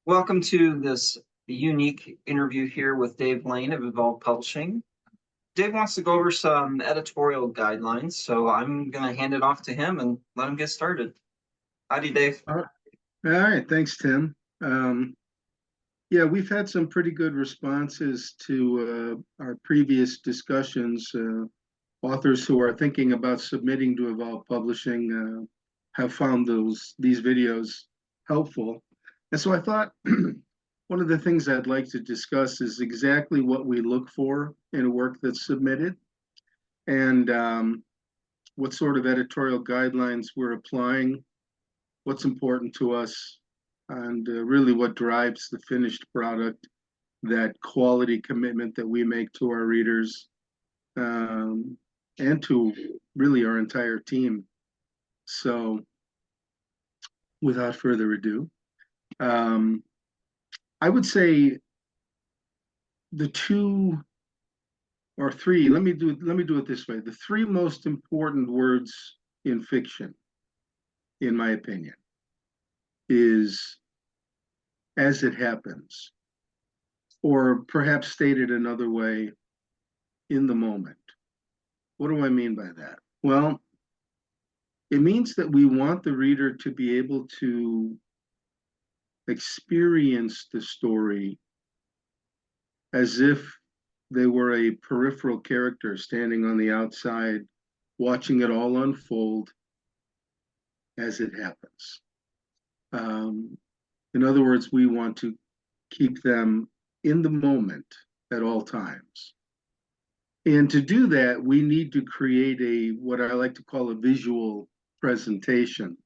Welcome to this unique interview here with Dave Lane of Evolve Publishing. Dave wants to go over some editorial guidelines, so I'm going to hand it off to him and let him get started. Howdy, Dave. All right, thanks, Tim. Yeah, we've had some pretty good responses to our previous discussions. Authors who are thinking about submitting to Evolve Publishing have found these videos helpful. And so I thought one of the things I'd like to discuss is exactly what we look for in a work that's submitted and what sort of editorial guidelines we're applying, what's important to us, and really what drives the finished product, that quality commitment that we make to our readers and to really our entire team. So without further ado, I would say the two or three, let me do it this way. The three most important words in fiction, in my opinion, is "as it happens," or perhaps stated another way, "in the moment." What do I mean by that? Well, it means that we want the reader to be able to experience the story as if they were a peripheral character standing on the outside, watching it all unfold as it happens. In other words, we want to keep them in the moment at all times. And to do that, we need to create what I like to call a visual presentation,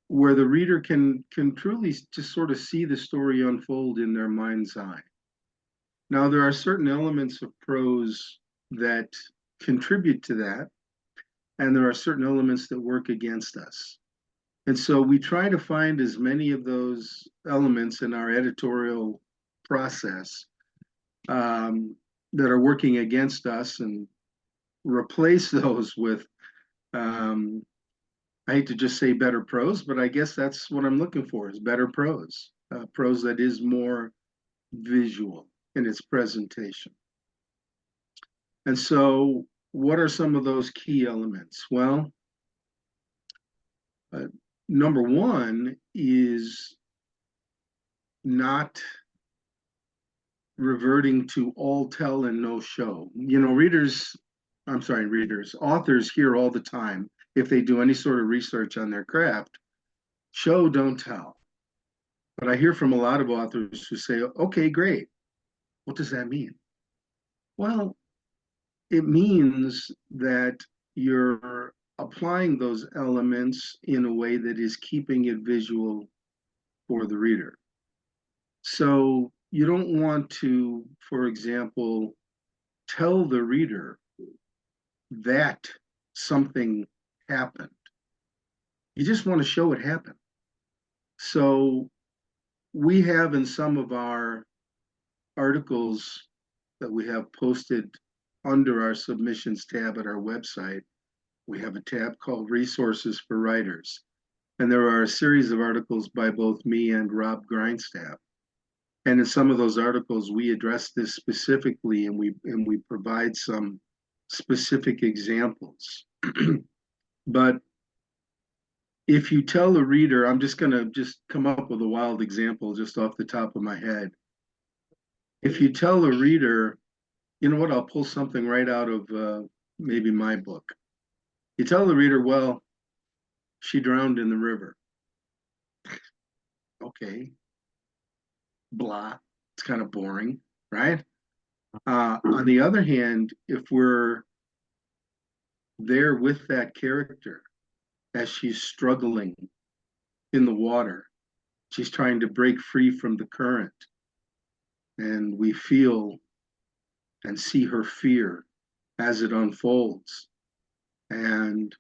where the reader can truly just sort of see the story unfold in their mind's eye. Now, there are certain elements of prose that contribute to that, and there are certain elements that work against us. And so we try to find as many of those elements in our editorial process that are working against us and replace those with, I hate to just say better prose, but I guess that's what I'm looking for, is better prose, prose that is more visual in its presentation. And so what are some of those key elements? Well, number one is not reverting to all tell and no show. You know, authors hear all the time, if they do any sort of research on their craft, show, don't tell. But I hear from a lot of authors who say, okay, great. What does that mean? Well, it means that you're applying those elements in a way that is keeping it visual for the reader. So you don't want to, for example, tell the reader that something happened. You just want to show it happened. So we have in some of our articles that we have posted under our submissions tab at our website, we have a tab called Resources for Writers. And there are a series of articles by both me and Rob Grindstaff. And in some of those articles, we address this specifically, and we provide some specific examples. But if you tell the reader, I'm just going to come up with a wild example just off the top of my head. If you tell the reader, you know what, I'll pull something right out of maybe my book. You tell the reader, well, she drowned in the river. Okay. Blah. It's kind of boring, right? On the other hand, if we're there with that character as she's struggling in the water, she's trying to break free from the current, and we feel and see her fear as it unfolds, and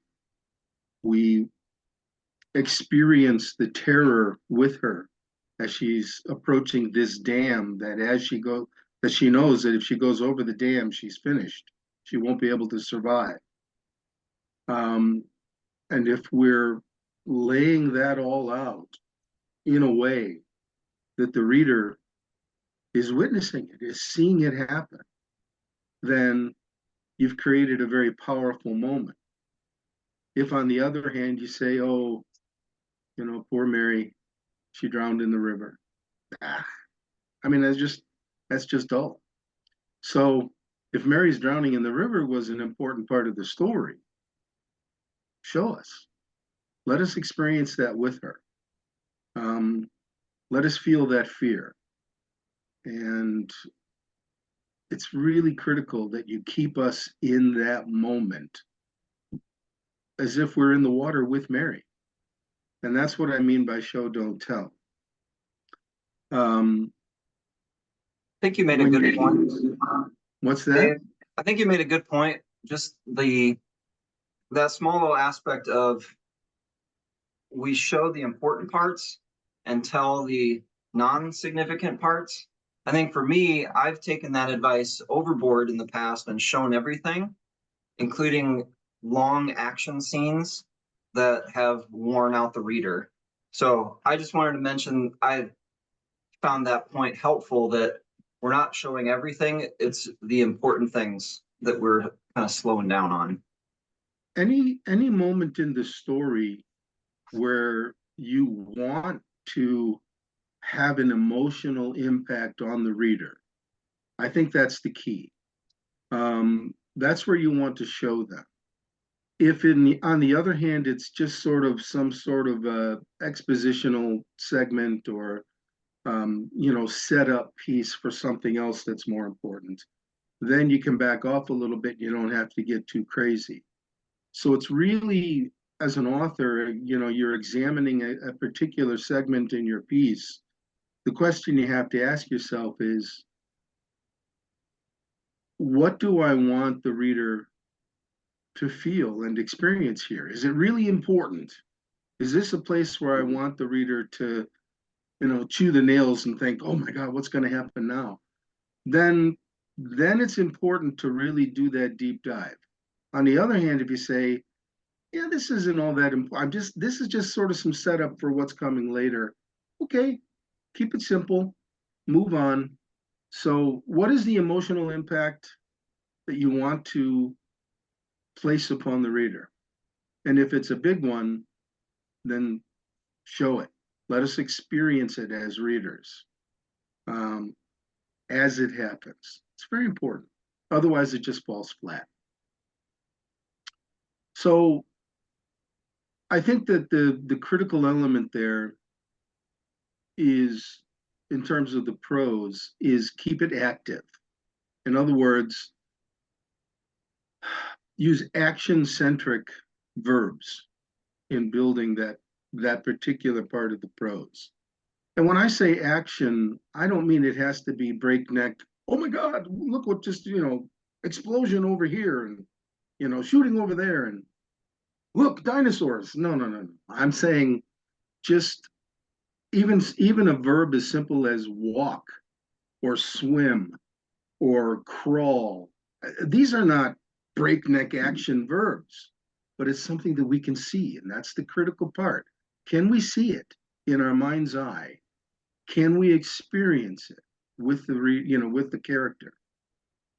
we experience the terror with her as she's approaching this dam, that she knows that if she goes over the dam, she's finished. She won't be able to survive. And if we're laying that all out in a way that the reader is witnessing it, is seeing it happen, then you've created a very powerful moment. If, on the other hand, you say, oh, poor Mary, she drowned in the river. Ah, I mean, that's just dull. So if Mary's drowning in the river was an important part of the story, show us. Let us experience that with her. Um, let us feel that fear. And it's really critical that you keep us in that moment as if we're in the water with Mary. And that's what I mean by show, don't tell. I think you made a When good point. What's that? Dave, I think you made a good point. Just that small little aspect of we show the important parts and tell the non-significant parts. I think for me, I've taken that advice overboard in the past and shown everything, including long action scenes that have worn out the reader. So I just wanted to mention I found that point helpful, that we're not showing everything. It's the important things that we're kind of slowing down on. Any moment in the story where you want to have an emotional impact on the reader, I think that's the key. That's where you want to show them. If on the other hand, it's just sort of some sort of expositional segment or setup piece for something else that's more important, then you can back off a little bit. You don't have to get too crazy. So it's really, as an author, you're examining a particular segment in your piece. The question you have to ask yourself is, what do I want the reader to feel and experience here? Is it really important? Is this a place where I want the reader to, chew the nails and think, oh my God, what's going to happen now? Then it's important to really do that deep dive. On the other hand, if you say, yeah, this isn't all that important, this is just sort of some setup for what's coming later. Okay, keep it simple, move on. So what is the emotional impact that you want to place upon the reader? And if it's a big one, then show it. Let us experience it as readers, as it happens. It's very important. Otherwise, it just falls flat. So I think that the critical element there is, in terms of the prose, is keep it active. In other words, use action-centric verbs in building that particular part of the prose. And when I say action, I don't mean it has to be breakneck. Oh my God, look what just, explosion over here and, shooting over there and look, dinosaurs. No, no, no. I'm saying just even a verb as simple as walk or swim or crawl. These are not breakneck action verbs, but it's something that we can see, and that's the critical part. Can we see it in our mind's eye? Can we experience it with the character?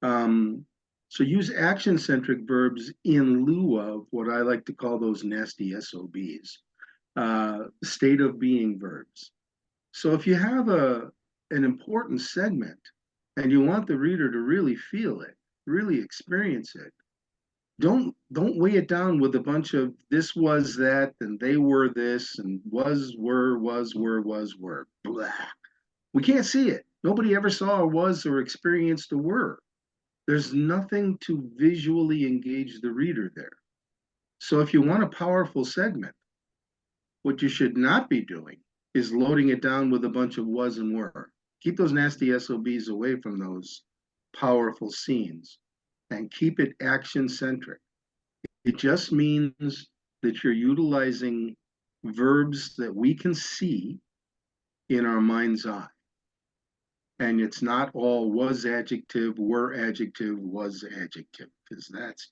So use action-centric verbs in lieu of what I like to call those nasty SOBs, state of being verbs. So if you have an important segment and you want the reader to really feel it, really experience it, don't weigh it down with a bunch of this was that and they were this and was were. Blah. We can't see it. Nobody ever saw a was or experienced a were. There's nothing to visually engage the reader there. So if you want a powerful segment, what you should not be doing is loading it down with a bunch of was and were. Keep those nasty SOBs away from those powerful scenes and keep it action-centric. It just means that you're utilizing verbs that we can see in our mind's eye. And it's not all was adjective, were adjective, was adjective, because that's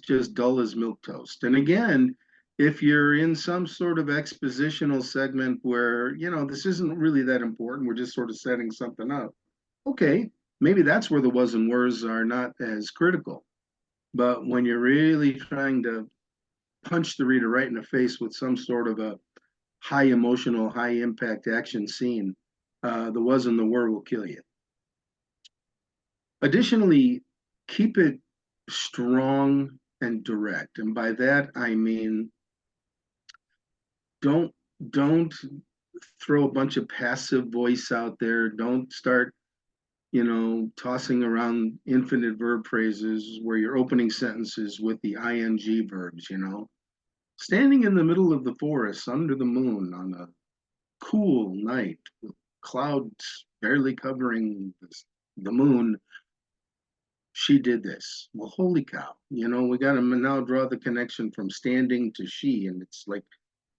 just dull as milk toast. And again, If you're in some sort of expositional segment where, this isn't really that important, we're just sort of setting something up. Okay, maybe that's where the was and wers are not as critical. But when you're really trying to punch the reader right in the face with some sort of a high emotional, high impact action scene, the was and the were will kill you. Additionally, keep it strong and direct. And by that, I mean, don't don't throw a bunch of passive voice out there. Don't start, tossing around infinite verb phrases where your opening sentences with the ing verbs. Standing in the middle of the forest under the moon on a cool night with clouds barely covering the moon, she did this. Well, holy cow. We got to now draw the connection from standing to she. And it's like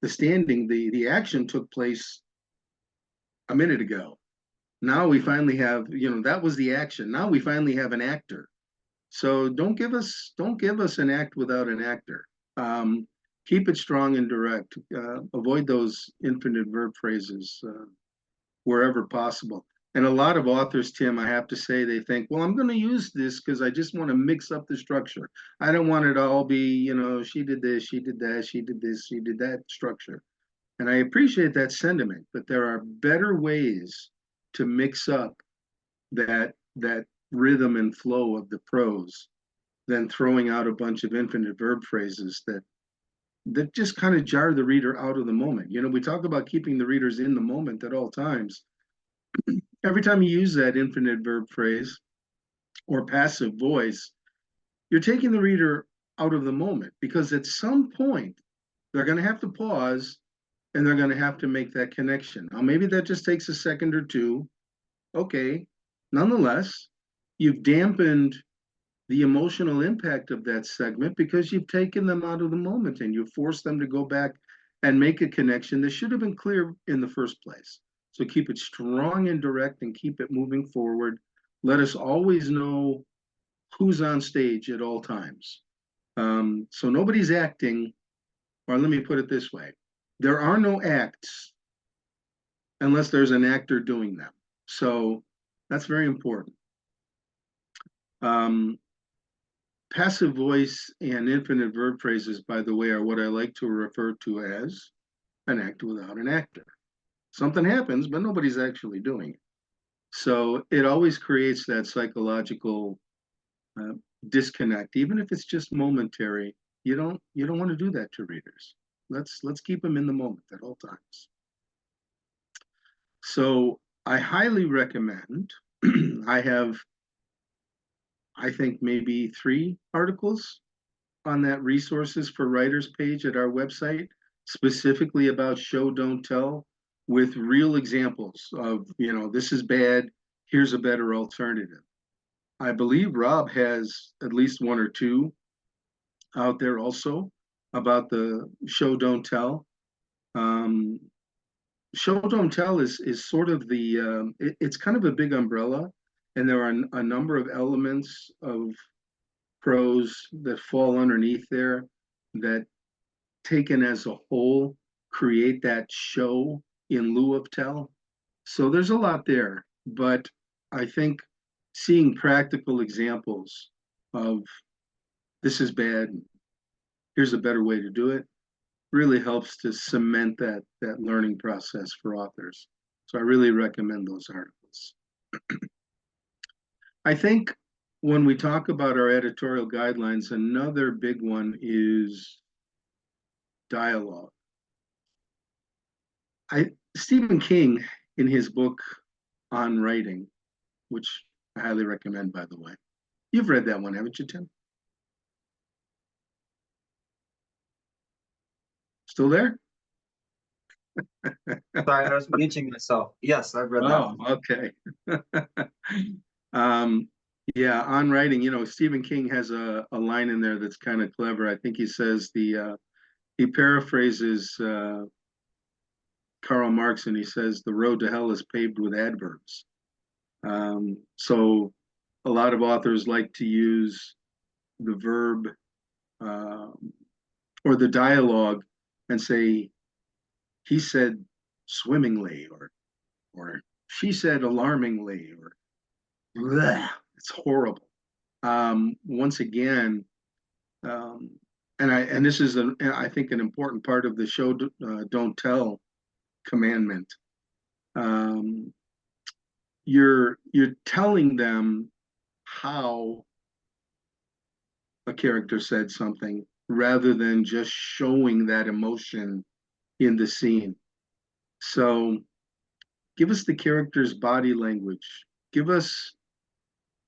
the standing, the action took place a minute ago. Now we finally have, that was the action. Now we finally have an actor. So don't give us an act without an actor. Keep it strong and direct. Avoid those infinite verb phrases wherever possible. And a lot of authors, Tim, I have to say, they think, well, I'm going to use this because I just want to mix up the structure. I don't want it to all be, she did this, she did that, she did this, she did that structure. And I appreciate that sentiment, but there are better ways to mix up that rhythm and flow of the prose than throwing out a bunch of infinite verb phrases that just kind of jar the reader out of the moment. We talk about keeping the readers in the moment at all times. Every time you use that infinite verb phrase or passive voice, you're taking the reader out of the moment because at some point they're going to have to pause and they're going to have to make that connection. Now, maybe that just takes a second or two. Okay. Nonetheless, you've dampened the emotional impact of that segment because you've taken them out of the moment and you've forced them to go back and make a connection that should have been clear in the first place. So keep it strong and direct and keep it moving forward. Let us always know who's on stage at all times. So nobody's acting, or let me put it this way. There are no acts unless there's an actor doing them. So that's very important. Passive voice and infinite verb phrases, by the way, are what I like to refer to as an act without an actor. Something happens, but nobody's actually doing it. So it always creates that psychological disconnect, even if it's just momentary. You don't want to do that to readers. Let's keep them in the moment at all times. So I highly recommend. I think maybe 3 articles on that resources for writers page at our website, specifically about show, don't tell, with real examples of, this is bad, here's a better alternative. I believe Rob has at least 1 or 2 out there also about the show, don't tell. Show, don't tell is sort of it's kind of a big umbrella, and there are a number of elements of prose that fall underneath there that, taken as a whole, create that show in lieu of tell. So there's a lot there, but I think seeing practical examples of this is bad, here's a better way to do it, really helps to cement that learning process for authors. So I really recommend those articles. I think when we talk about our editorial guidelines, another big one is dialogue. Stephen King, in his book on writing, which I highly recommend, by the way. You've read that one, haven't you, Tim? Still there? Sorry, I was muting myself. Yes, I've read that one. Okay. Yeah, on writing, Stephen King has a line in there that's kind of clever. I think he says he paraphrases Karl Marx, and he says the road to hell is paved with adverbs. So a lot of authors like to use the verb or the dialogue and say, he said swimmingly, or she said alarmingly, or bleh, it's horrible. Once again, um, and this is I think an important part of the show don't tell commandment. Um, you're telling them how a character said something rather than just showing that emotion in the scene. So give us the character's body language. Give us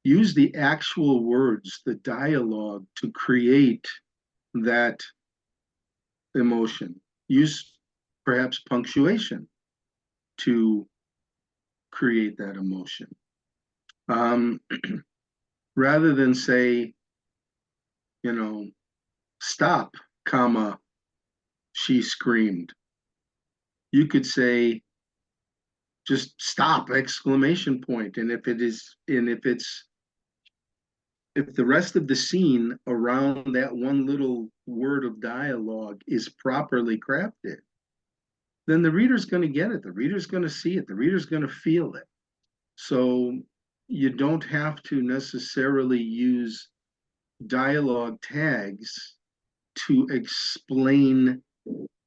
use the actual words, the dialogue to create that emotion. Use perhaps punctuation to create that emotion. Um, rather than say, you know, stop, comma, she screamed. You could say, just stop, exclamation point. And if the rest of the scene around that one little word of dialogue is properly crafted, then the reader's going to get it. The reader's going to see it. The reader's going to feel it. So you don't have to necessarily use dialogue tags to explain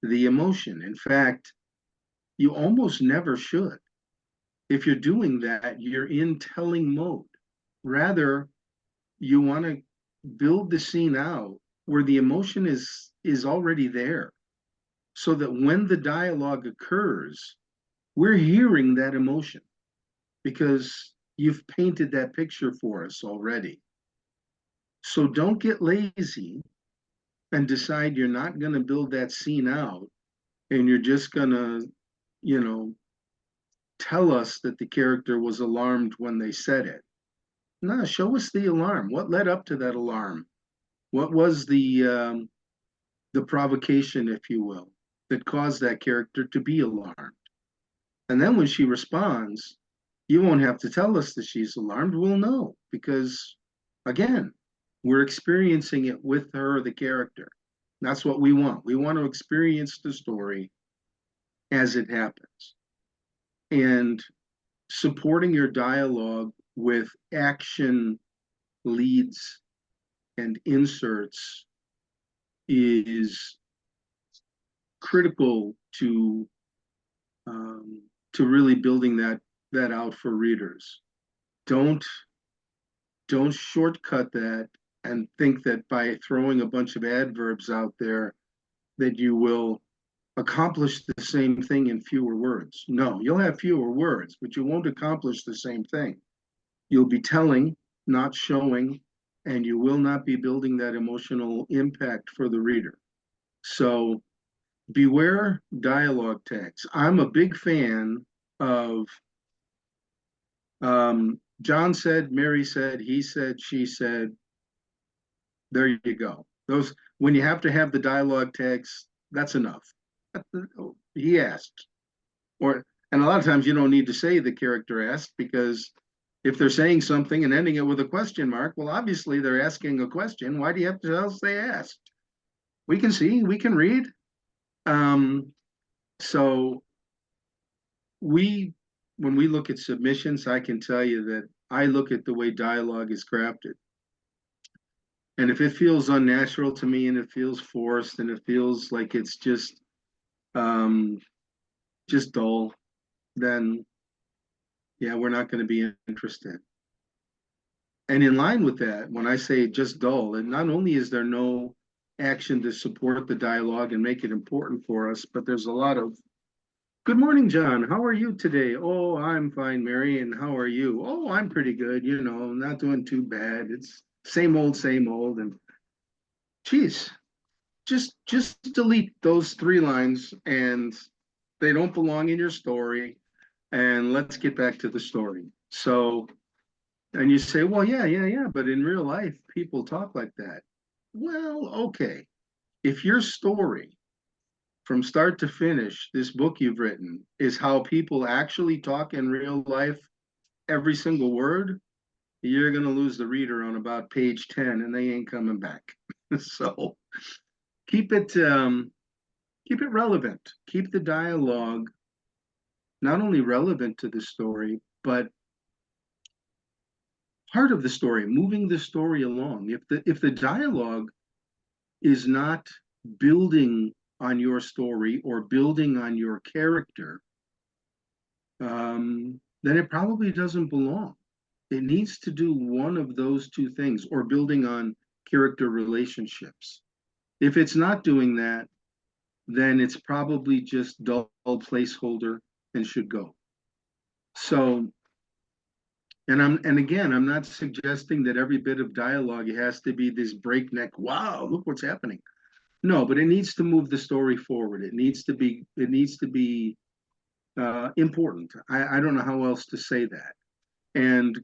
the emotion. In fact, you almost never should. If you're doing that, you're in telling mode. Rather, you want to build the scene out where the emotion is already there, so that when the dialogue occurs, we're hearing that emotion because you've painted that picture for us already. So don't get lazy and decide you're not going to build that scene out and you're just going to, you know, tell us that the character was alarmed when they said it. No, show us the alarm. What led up to that alarm? What was the provocation, if you will, that caused that character to be alarmed? And then when she responds, you won't have to tell us that she's alarmed. We'll know because, again, we're experiencing it with her, the character. That's what we want. We want to experience the story as it happens. And supporting your dialogue with action leads and inserts is critical um, to really building that out for readers. Don't don't shortcut that and think that by throwing a bunch of adverbs out there that you will accomplish the same thing in fewer words. No, you'll have fewer words, but you won't accomplish the same thing. You'll be telling, not showing, and you will not be building that emotional impact for the reader. So beware dialogue tags. I'm a big fan of John said, Mary said, he said, she said. There you go. Those when you have to have the dialogue tags, that's enough. He asked, and a lot of times you don't need to say the character asked because if they're saying something and ending it with a question mark, well, obviously they're asking a question. Why do you have to tell us they asked? We can see, we can read. So when we look at submissions, I can tell you that I look at the way dialogue is crafted. And if it feels unnatural to me and it feels forced and it feels like it's um, just dull, then yeah, we're not going to be interested. And in line with that, when I say just dull, and not only is there no action to support the dialogue and make it important for us, but there's a lot of good morning, John. How are you today? Oh, I'm fine, Mary. And how are you? Oh, I'm pretty good. You know, not doing too bad. It's same old, same old. And geez, just delete those three lines and they don't belong in your story. And let's get back to the story. So, and you say, well, yeah, but in real life, people talk like that. Well, okay. If your story from start to finish, this book you've written is how people actually talk in real life, every single word, you're going to lose the reader on about page 10 and they ain't coming back. So keep it keep it relevant. Keep the dialogue not only relevant to the story, but part of the story, moving the story along. If the dialogue is not building on your story or building on your character, then it probably doesn't belong. It needs to do one of those two things, or building on character relationships. If it's not doing that, then it's probably just dull placeholder and should go. So, and again, I'm not suggesting that every bit of dialogue has to be this breakneck, wow, look what's happening. No, but it needs to move the story forward. It needs to be important. I don't know how else to say that. And,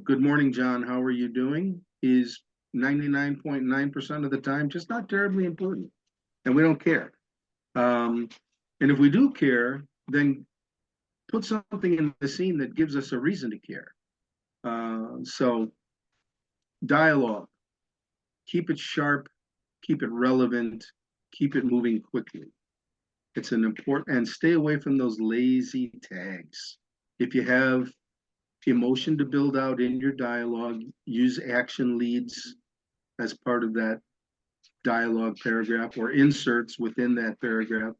good morning, John, how are you doing? Is 99.9% of the time just not terribly important. And we don't care. And if we do care, then put something in the scene that gives us a reason to care. So dialogue, keep it sharp, keep it relevant, keep it moving quickly. It's an important, and stay away from those lazy tags. If you have emotion to build out in your dialogue, use action leads as part of that dialogue paragraph, or inserts within that paragraph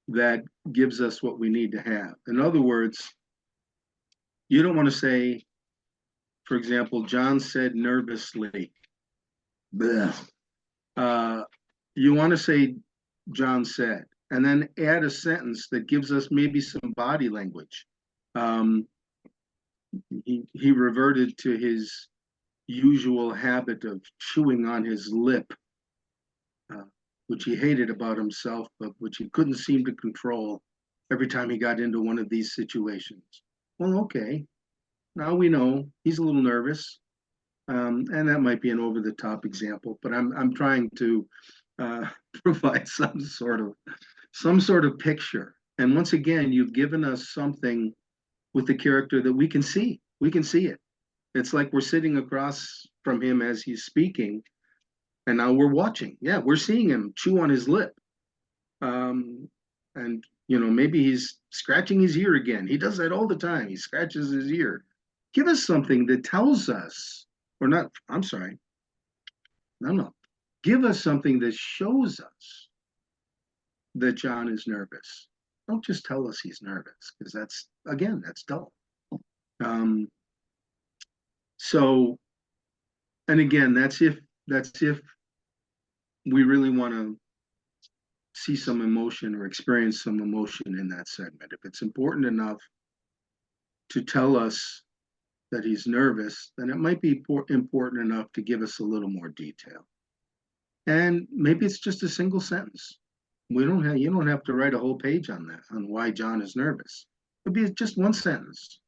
that gives us what we need to have. In other words, you don't want to say, for example, John said nervously. You want to say John said, and then add a sentence that gives us maybe some body language. He reverted to his usual habit of chewing on his lip, which he hated about himself, but which he couldn't seem to control every time he got into one of these situations. Well, okay, now we know he's a little nervous, and that might be an over-the-top example, but I'm trying to provide some sort of picture. And once again, you've given us something with the character that we can see. We can see it. It's like we're sitting across from him as he's speaking, and now we're watching. Yeah, we're seeing him chew on his lip. And maybe he's scratching his ear again. He does that all the time. He scratches his ear. Give us something that tells us, or not, I'm sorry. No. Give us something that shows us that John is nervous. Don't just tell us he's nervous, because that's dull. So, and again, that's if we really want to see some emotion or experience some emotion in that segment. If it's important enough to tell us that he's nervous, then it might be important enough to give us a little more detail. And maybe it's just a single sentence. You don't have to write a whole page on that, on why John is nervous. It'd be just one sentence.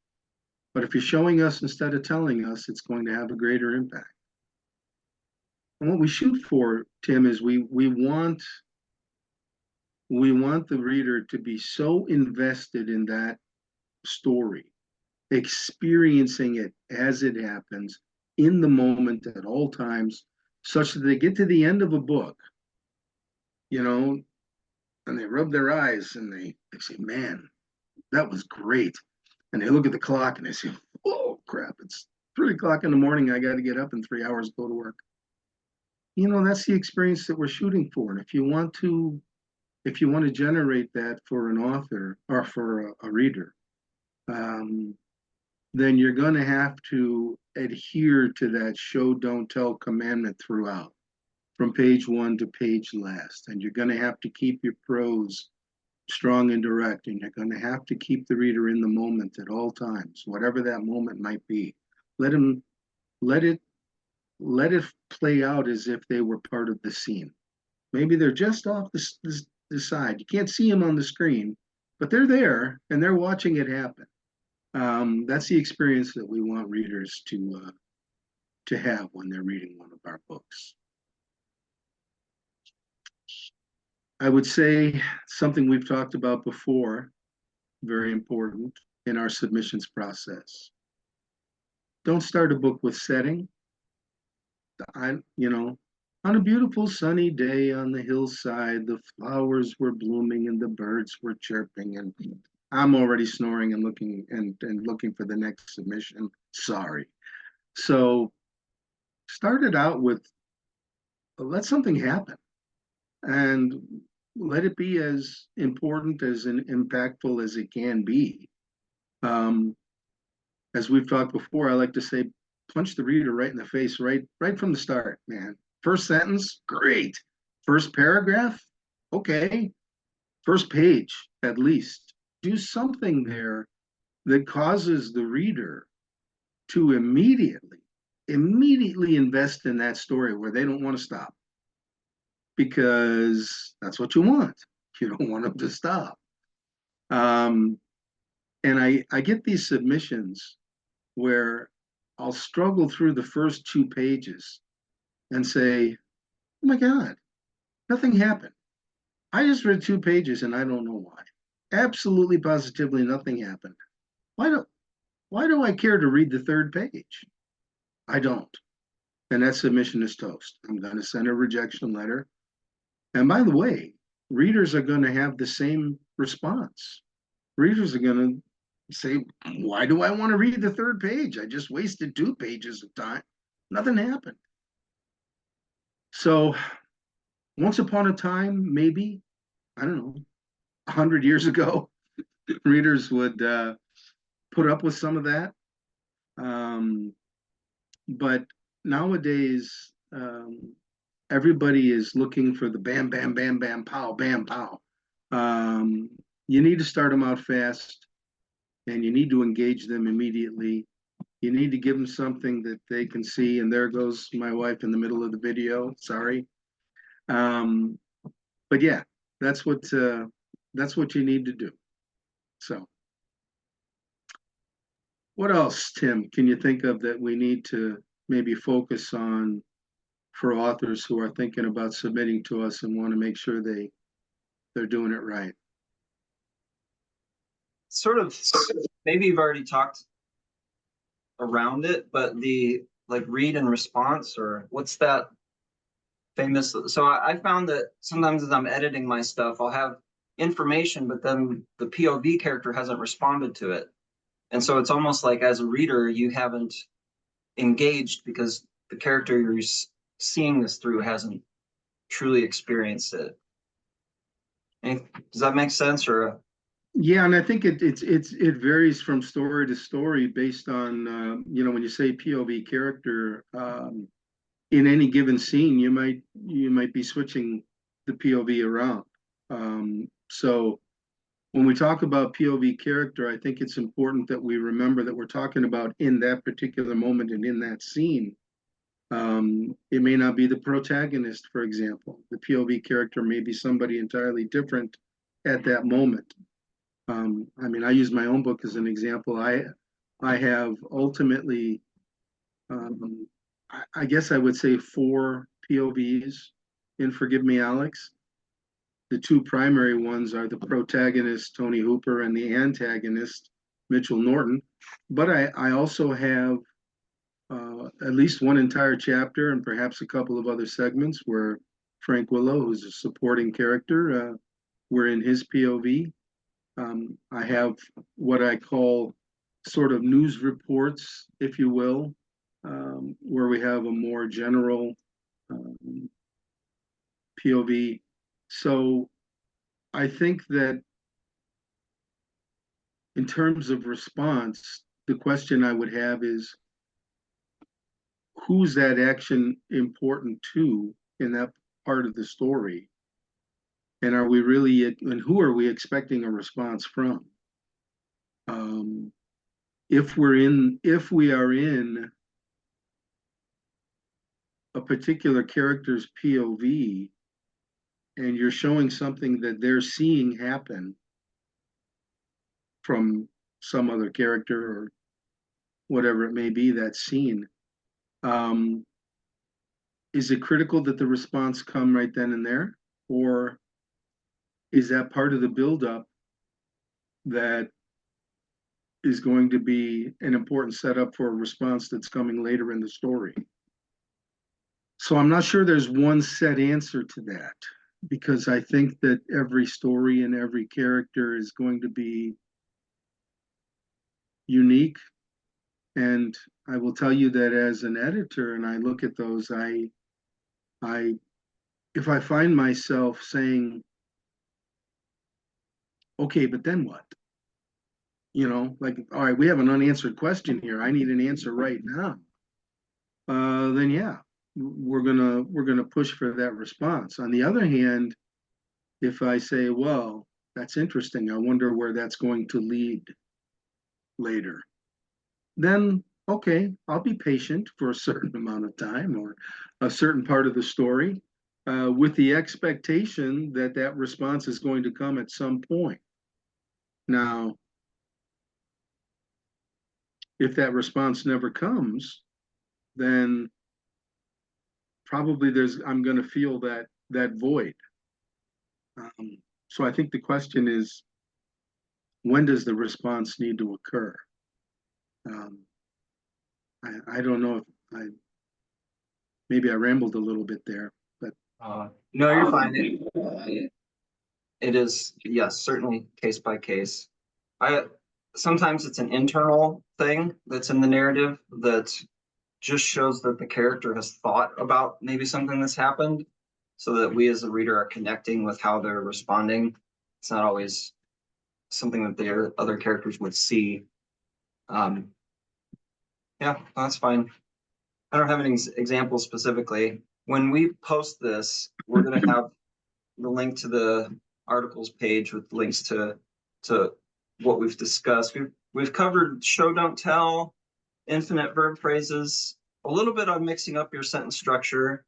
But if you're showing us instead of telling us, it's going to have a greater impact. And what we shoot for, Tim, is we want the reader to be so invested in that story, experiencing it as it happens in the moment at all times, such that they get to the end of a book, and they rub their eyes and they say, man, that was great. And they look at the clock and they say, oh crap, it's 3 o'clock in the morning. I got to get up in 3 hours, go to work. That's the experience that we're shooting for. And if you want to generate that for an author or for a reader, then you're going to have to adhere to that show, don't tell commandment throughout, from page 1 to page last. And you're going to have to keep your prose strong and direct, and you're going to have to keep the reader in the moment at all times, whatever that moment might be. Let it play out as if they were part of the scene. Maybe they're just off the side. You can't see them on the screen, but they're there and they're watching it happen. That's the experience that we want readers to have when they're reading one of our books. I would say something we've talked about before, very important in our submissions process. Don't start a book with setting. On a beautiful sunny day on the hillside, the flowers were blooming and the birds were chirping, and I'm already snoring and looking for the next submission. Sorry. So started out with let something happen and let it be as important as and impactful as it can be. Um, as we've talked before, I like to say, punch the reader right in the face, right from the start, man. First sentence, great. First paragraph, okay. First page, at least. Do something there that causes the reader to immediately invest in that story where they don't want to stop because that's what you want. You don't want them to stop. Um, and I get these submissions where I'll struggle through the first 2 pages and say, oh my God, nothing happened. I just read 2 pages and I don't know why. Absolutely positively nothing happened. Why do why do I care to read the third page? I don't. And that submission is toast. I'm going to send a rejection letter. And by the way, readers are going to have the same response. Readers are going to say, why do I want to read the third page? I just wasted 2 pages of time. Nothing happened. So once upon a time, maybe, I don't know, 100 years ago, readers would put up with some of that. Um, but nowadays, everybody is looking for the bam, bam, bam, bam, pow. Um, you need to start them out fast and you need to engage them immediately. You need to give them something that they can see. And there goes my wife in the middle of the video. Sorry. Um, but yeah, that's what you need to do. So, what else, Tim, can you think of that we need to maybe focus on for authors who are thinking about submitting to us and want to make sure they're doing it right? Sort of, maybe you've already talked around it, but the like read and response, or what's that famous? So I found that sometimes as I'm editing my stuff, I'll have information, but then the POV character hasn't responded to it. And so it's almost like as a reader, you haven't engaged because the character you're seeing this through hasn't truly experienced it. Does that make sense? Or Yeah, and I think it varies from story to story based on when you say POV character, in any given scene, you might be switching the POV around. So when we talk about POV character, I think it's important that we remember that we're talking about in that particular moment and in that scene. It may not be the protagonist, for example. The POV character may be somebody entirely different at that moment. I mean, I use my own book as an example. I have ultimately, I guess I would say 4 POVs in Forgive Me, Alex. The 2 primary ones are the protagonist, Tony Hooper, and the antagonist, Mitchell Norton. But I also have at least one entire chapter and perhaps a couple of other segments where Frank Willow, who's a supporting character, we're in his POV. I have what I call sort of news reports, if you will, where we have a more general POV. So I think that in terms of response, the question I would have is who's that action important to in that part of the story? And who are we expecting a response from? If we are in a particular character's POV and you're showing something that they're seeing happen from some other character or whatever it may be, that scene, um, is it critical that the response come right then and there? Or is that part of the buildup that is going to be an important setup for a response that's coming later in the story? So I'm not sure there's one set answer to that, because I think that every story and every character is going to be unique. And I will tell you that as an editor, and I look at those, I, if I find myself saying, okay, but then what? Like, all right, we have an unanswered question here. I need an answer right now. Then yeah, we're gonna push for that response. On the other hand, if I say, well, that's interesting, I wonder where that's going to lead later, then okay, I'll be patient for a certain amount of time or a certain part of the story, with the expectation that that response is going to come at some point. Now, if that response never comes, then probably I'm going to feel that void. So I think the question is, when does the response need to occur? Um, I don't know if maybe I rambled a little bit there, but No, you're fine. It is, yes, certainly case by case. I sometimes it's an internal thing that's in the narrative that just shows that the character has thought about maybe something that's happened, so that we as a reader are connecting with how they're responding. It's not always something that the other characters would see. Um, yeah, that's fine. I don't have any examples specifically. When we post this, we're going to have the link to the articles page with links to what we've discussed. We've covered show don't tell, infinite verb phrases, a little bit on mixing up your sentence structure.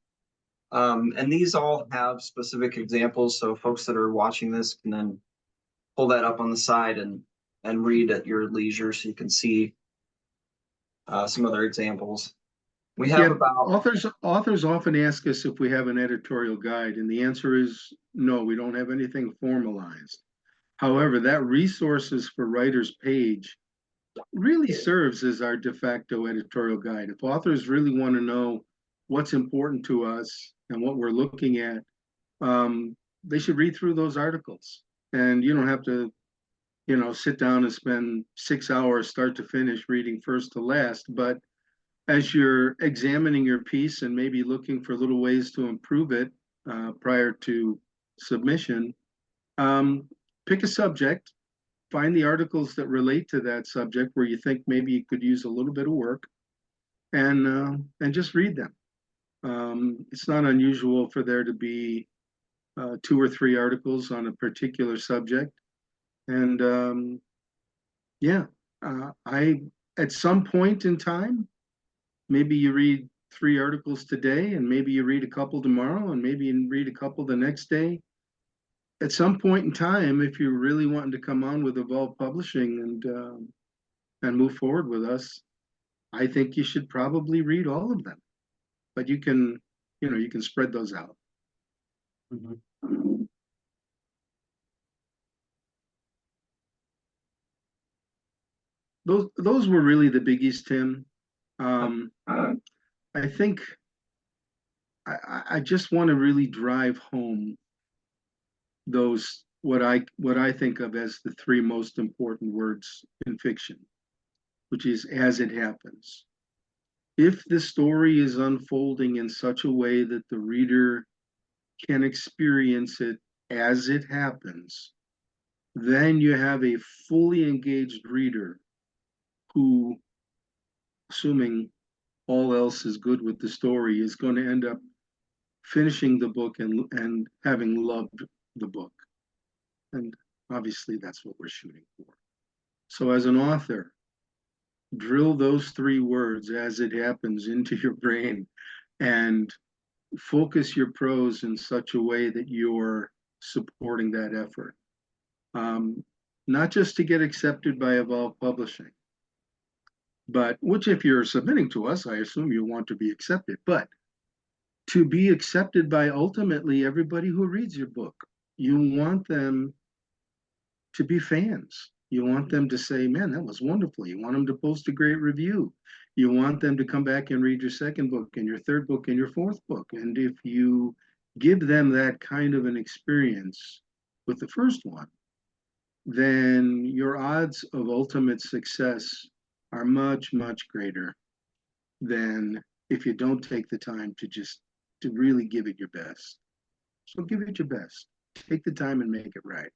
And these all have specific examples, so folks that are watching this can then pull that up on the side and read at your leisure, so you can see some other examples. We have yeah, about authors often ask us if we have an editorial guide, and the answer is no, we don't have anything formalized. However, that resources for writers page really serves as our de facto editorial guide. If authors really want to know what's important to us and what we're looking at, they should read through those articles. And you don't have to, sit down and spend 6 hours start to finish reading first to last. But as you're examining your piece and maybe looking for little ways to improve it prior to submission, pick a subject, find the articles that relate to that subject where you think maybe you could use a little bit of work, and just read them. It's not unusual for there to be 2 or 3 articles on a particular subject, and yeah, I at some point in time, maybe you read 3 articles today, and maybe you read a couple tomorrow, and maybe you read a couple the next day. At some point in time, if you're really wanting to come on with Evolve Publishing and move forward with us, I think you should probably read all of them. But you can spread those out. Mhm. Those were really the biggies, Tim. I think I just want to really drive home those what I think of as the 3 most important words in fiction, which is as it happens. If the story is unfolding in such a way that the reader can experience it as it happens, then you have a fully engaged reader who, assuming all else is good with the story, is going to end up finishing the book and having loved the book. And obviously, that's what we're shooting for. So, as an author, drill those 3 words as it happens into your brain and focus your prose in such a way that you're supporting that effort. Not just to get accepted by Evolve Publishing, but which, if you're submitting to us, I assume you want to be accepted, but to be accepted by ultimately everybody who reads your book. You want them to be fans. You want them to say, man, that was wonderful. You want them to post a great review. You want them to come back and read your second book and your third book and your fourth book. And if you give them that kind of an experience with the first one, then your odds of ultimate success are much, much greater than if you don't take the time to really give it your best. So give it your best. Take the time and make it right.